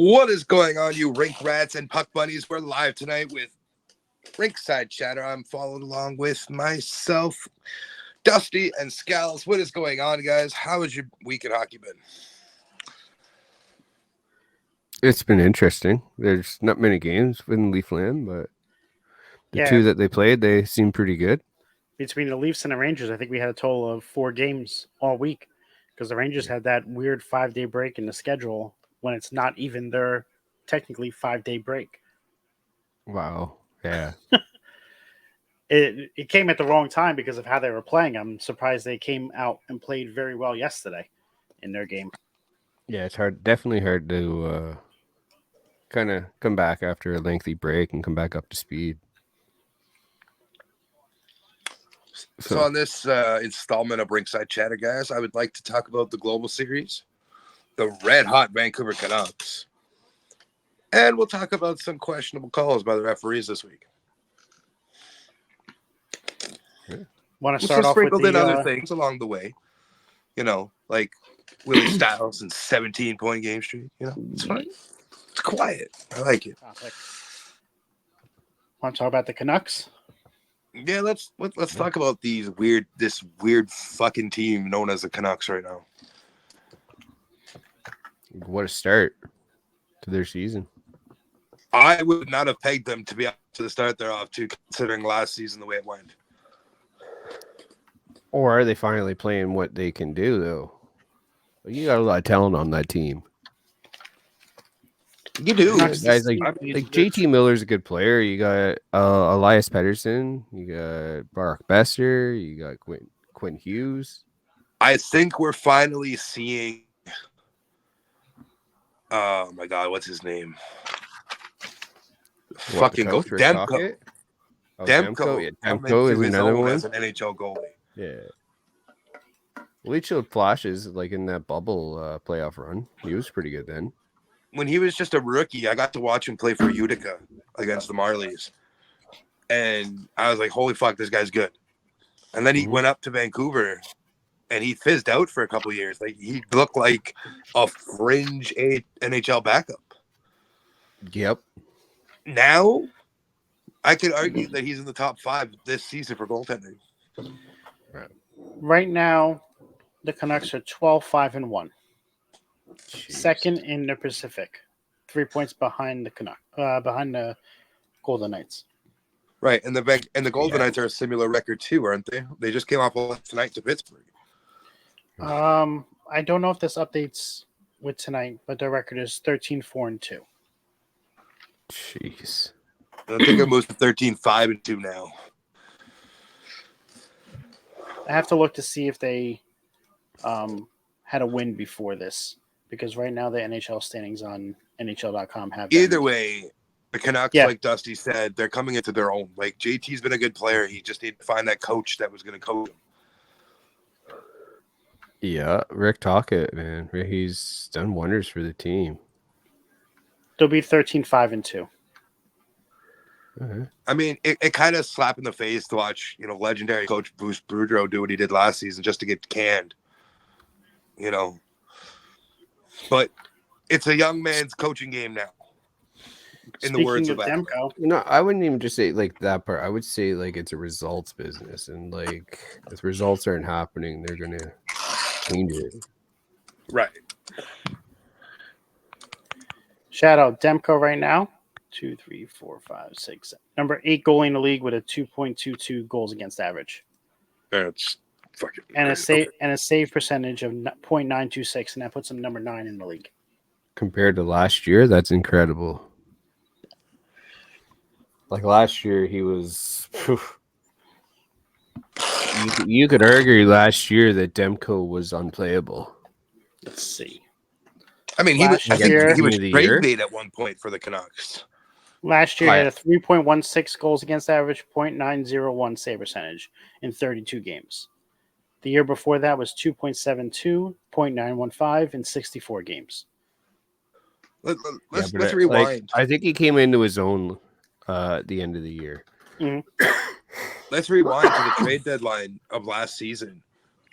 What is going on, you rink rats and puck bunnies? We're live tonight with Rinkside Chatter. I'm followed along with myself, Dusty, and Scals. What is going on, guys? How has your week in hockey been? It's been interesting. There's not many games in Leafland, but the two that they played, they seem pretty good. Between the Leafs and the Rangers, I think we had a total of 4 games all week because the Rangers had that weird 5-day break in the schedule when it's not even their technically 5-day break. Wow. Yeah. It came at the wrong time because of how they were playing. I'm surprised they came out and played very well yesterday in their game. Yeah, it's definitely hard to kind of come back after a lengthy break and come back up to speed. So on this installment of Rinkside Chatter, guys, I would like to talk about the Global Series, the red-hot Vancouver Canucks, and we'll talk about some questionable calls by the referees this week. Want to start off with in other things along the way, like Willie Styles and 17-point game streak. It's fine. It's quiet. I like it. topic. Want to talk about the Canucks? Yeah, let's talk about this weird fucking team known as the Canucks right now. What a start to their season. I would not have pegged them to be up to the start they're off to, considering last season the way it went. Or are they finally playing what they can do, though? You got a lot of talent on that team. You do. Guys like JT Miller's a good player. You got Elias Pettersson. You got Barack Besser. You got Quinn Hughes. I think we're finally seeing. Oh my God, what's his name? Fucking go Demko. Demko. Yeah, Demko is another one. As an NHL goalie. Yeah. Well, he showed flashes like in that bubble playoff run. He was pretty good then. When he was just a rookie, I got to watch him play for Utica against the Marlies. And I was like, holy fuck, this guy's good. And then he went up to Vancouver and he fizzed out for a couple of years. Like, he looked like a fringe NHL backup. Yep. Now, I could argue that he's in the top 5 this season for goaltending. Right now, the Canucks are 12-5-1. Jeez. Second in the Pacific, 3 points behind the Golden Knights. Right, and the Golden Knights are a similar record too, aren't they? They just came off tonight to Pittsburgh. I don't know if this updates with tonight, but their record is 13-4-2. Jeez. I think it moves to 13-5-2 now. I have to look to see if they had a win before this, because right now the NHL standings on NHL.com have either way. The Canucks, like Dusty said, they're coming into their own. Like, JT's been a good player. He just needed to find that coach that was going to coach him. Yeah, Rick Tocchet, man. He's done wonders for the team. They'll be 13-5-2. Uh-huh. I mean, it kind of slap in the face to watch, legendary coach Bruce Boudreau do what he did last season just to get canned. But it's a young man's coaching game now. In the words of Demko. No, I wouldn't even just say like that part. I would say like it's a results business, and like if results aren't happening, they're gonna change it. Right. Shout out Demko right now. 2, 3, 4, 5, 6, 7. Number 8 goalie in the league with a 2.22 goals against average. That's fucking and a save percentage of .926, and that puts him number 9 in the league. Compared to last year, that's incredible. Like last year, he was. You could argue last year that Demko was unplayable. Let's see. I mean, he was trade bait at one point for the Canucks. Last year, he had a 3.16 goals against average, .901 save percentage in 32 games. The year before that was 2.72, .915 in 64 games. Let's rewind. I think he came into his own at the end of the year. Mm-hmm. Let's rewind to the trade deadline of last season.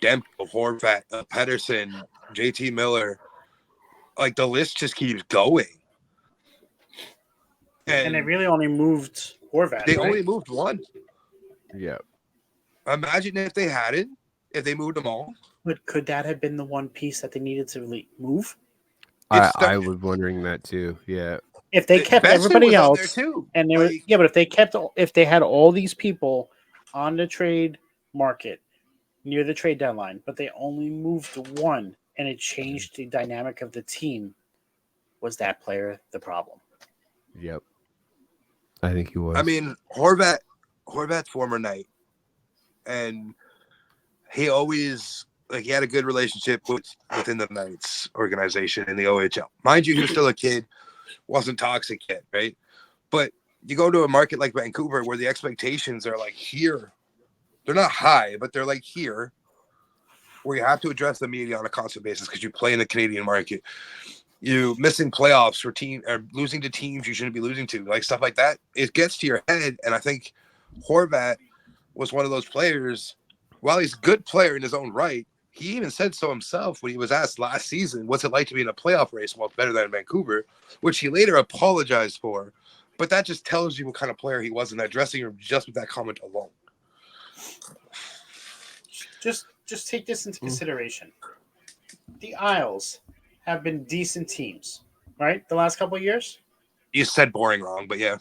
Demko, Horvat, Pettersson, JT Miller. Like, the list just keeps going. And they really only moved Horvat. They right? only moved one. Yeah. Imagine if they hadn't, if they moved them all. But could that have been the one piece that they needed to really move? I was wondering that too. Yeah. If they kept Besser everybody was on else, there too. and they were, Like, but if they had all these people on the trade market near the trade deadline, but they only moved one, and it changed the dynamic of the team, was that player the problem? Yep. I think he was. I mean, Horvat's former Knight, and he always he had a good relationship within the Knights organization in the OHL. Mind you, he was still a kid, wasn't toxic yet, right? But you go to a market like Vancouver where the expectations are like here. They're not high, but they're like here, where you have to address the media on a constant basis because you play in the Canadian market. You missing playoffs for or losing to teams you shouldn't be losing to, like stuff like that. It gets to your head, and I think Horvat was one of those players. While he's a good player in his own right, he even said so himself when he was asked last season, "What's it like to be in a playoff race?" Well, better than Vancouver, which he later apologized for. But that just tells you what kind of player he was in that dressing room, just with that comment alone. Just take this into consideration. The Isles have been decent teams, right? The last couple of years. You said boring wrong, but yeah.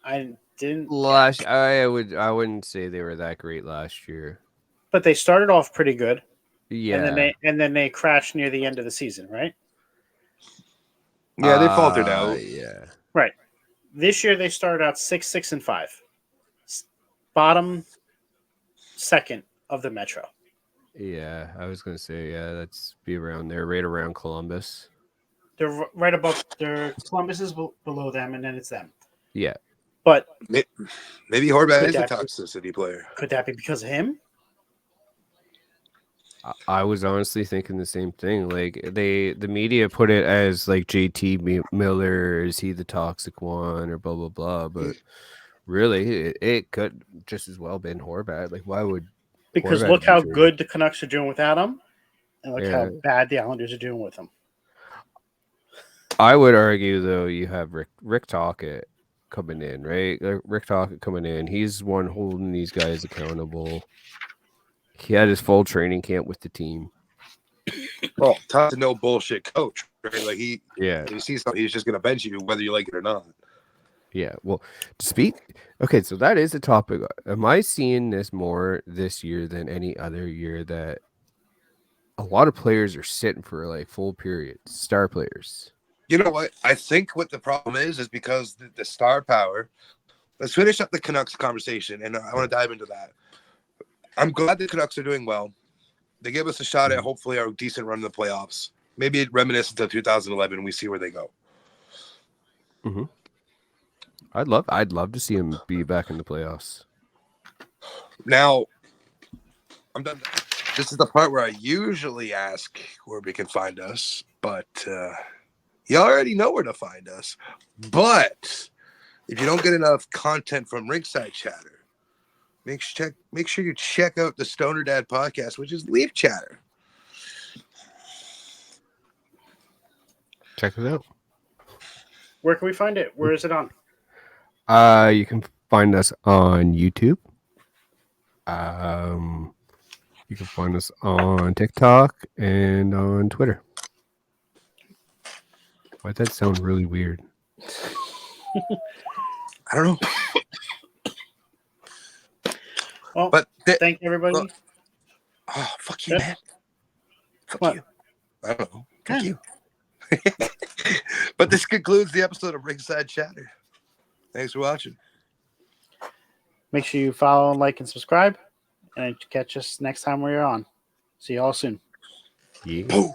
I didn't. I wouldn't say they were that great last year. But they started off pretty good. Yeah. And then they crashed near the end of the season, right? Yeah, they faltered out. Yeah. Right. This year they started out 6-5. Bottom second of the Metro. Yeah, I was gonna say that's be around there, right around Columbus. They're right above. Columbus is below them, and then it's them. Yeah. But maybe Horvat is a toxicity player. Could that be because of him? I was honestly thinking the same thing. Like the media put it as like JT Miller, is he the toxic one or blah blah blah, but really it could just as well been Horvat. Like why would? Because Horvat look how traded? good the Canucks are doing without him, and look how bad the Islanders are doing with him. I would argue though, you have Rick Tocchet coming in, right? Rick Tocchet coming in. He's one holding these guys accountable. He had his full training camp with the team. Oh, tough to no bullshit coach, right? Like he sees something, he's just gonna bench you whether you like it or not. Yeah, well, okay, so that is a topic. Am I seeing this more this year than any other year that a lot of players are sitting for like full periods, star players? You know what? I think what the problem is because the star power. Let's finish up the Canucks conversation, and I want to dive into that. I'm glad the Canucks are doing well. They give us a shot at hopefully a decent run in the playoffs. Maybe reminiscent of 2011. We see where they go. Mm-hmm. I'd love to see him be back in the playoffs. Now, I'm done. This is the part where I usually ask where we can find us, but you already know where to find us. But if you don't get enough content from Rinkside Chatter, make sure you check out the Stoner Dad podcast, which is Leaf Chatter. Check it out. Where can we find it? Where is it on? You can find us on YouTube. You can find us on TikTok and on Twitter. Why'd that sound really weird? I don't know. Well, but thank you, everybody. Oh, fuck you, man. Fuck what? you. I don't know. Fuck you. But this concludes the episode of Ringside Chatter. Thanks for watching. Make sure you follow, like, and subscribe. And catch us next time we're on. See you all soon. Yeah. Boom.